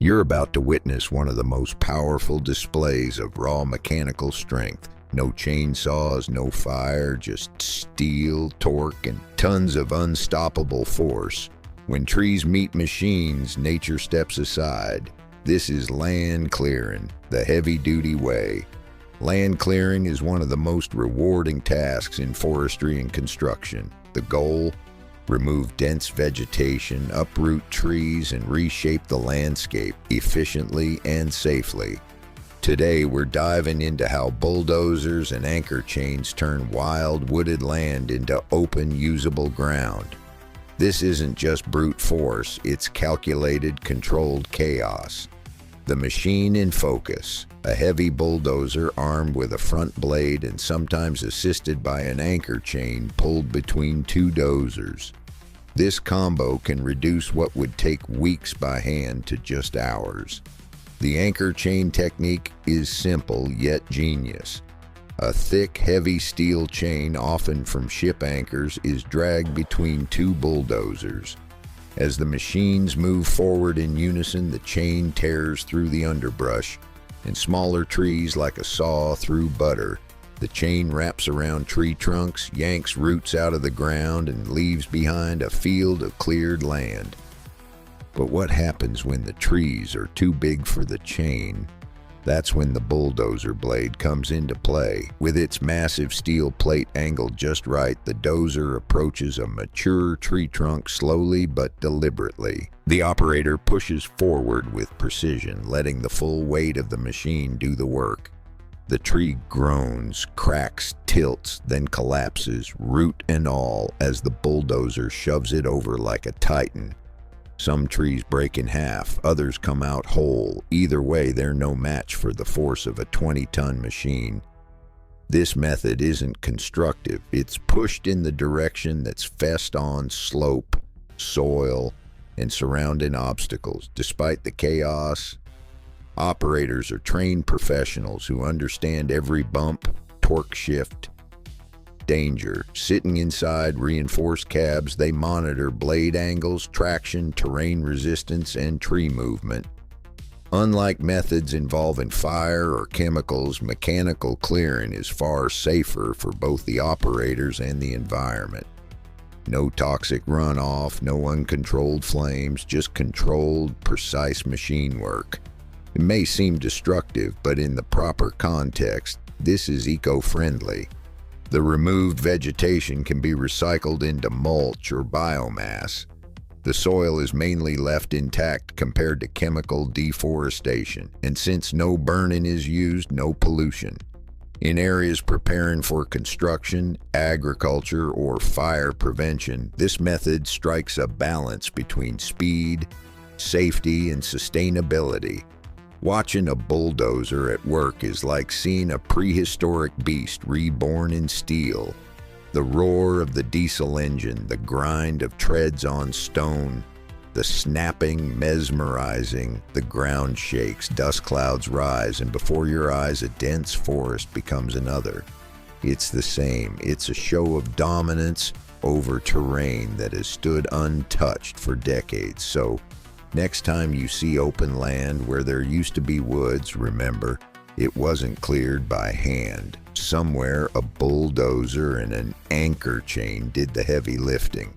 You're about to witness one of the most powerful displays of raw mechanical strength. No chainsaws, no fire, just steel, torque, and tons of unstoppable force. When trees meet machines, nature steps aside. This is land clearing, the heavy-duty way. Land clearing is one of the most rewarding tasks in forestry and construction. The goal? Remove dense vegetation, uproot trees, and reshape the landscape efficiently and safely. Today, we're diving into how bulldozers and anchor chains turn wild, wooded land into open, usable ground. This isn't just brute force, it's calculated, controlled chaos. The machine in focus, a heavy bulldozer armed with a front blade and sometimes assisted by an anchor chain pulled between two dozers. This combo can reduce what would take weeks by hand to just hours. The anchor chain technique is simple yet genius. A thick, heavy steel chain, often from ship anchors, is dragged between two bulldozers. As the machines move forward in unison, the chain tears through the underbrush and smaller trees like a saw through butter. The chain wraps around tree trunks, yanks roots out of the ground, and leaves behind a field of cleared land. But what happens when the trees are too big for the chain? That's when the bulldozer blade comes into play. With its massive steel plate angled just right, the dozer approaches a mature tree trunk slowly but deliberately. The operator pushes forward with precision, letting the full weight of the machine do the work. The tree groans, cracks, tilts, then collapses, root and all, as the bulldozer shoves it over like a titan. Some trees break in half, others come out whole. Either way, they're no match for the force of a 20-ton machine. This method isn't constructive. It's pushed in the direction that's fest on slope, soil, and surrounding obstacles. Despite the chaos, operators are trained professionals who understand every bump, torque shift, danger. Sitting inside reinforced cabs, they monitor blade angles, traction, terrain resistance, and tree movement. Unlike methods involving fire or chemicals, mechanical clearing is far safer for both the operators and the environment. No toxic runoff, no uncontrolled flames, just controlled, precise machine work. It may seem destructive, but in the proper context, this is eco-friendly. The removed vegetation can be recycled into mulch or biomass. The soil is mainly left intact compared to chemical deforestation, and since no burning is used, no pollution. In areas preparing for construction, agriculture, or fire prevention, this method strikes a balance between speed, safety, and sustainability. Watching a bulldozer at work is like seeing a prehistoric beast reborn in steel. The roar of the diesel engine, the grind of treads on stone, the snapping, mesmerizing, the ground shakes, dust clouds rise, and before your eyes a dense forest becomes another. It's the same. It's a show of dominance over terrain that has stood untouched for decades. So, next time you see open land where there used to be woods, remember, it wasn't cleared by hand. Somewhere a bulldozer and an anchor chain did the heavy lifting.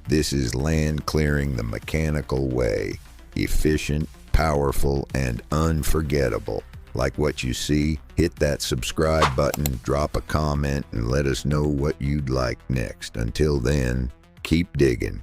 This is land clearing the mechanical way. Efficient, powerful, and unforgettable. Like what you see, hit that subscribe button, drop a comment, and let us know what you'd like next. Until then, keep digging.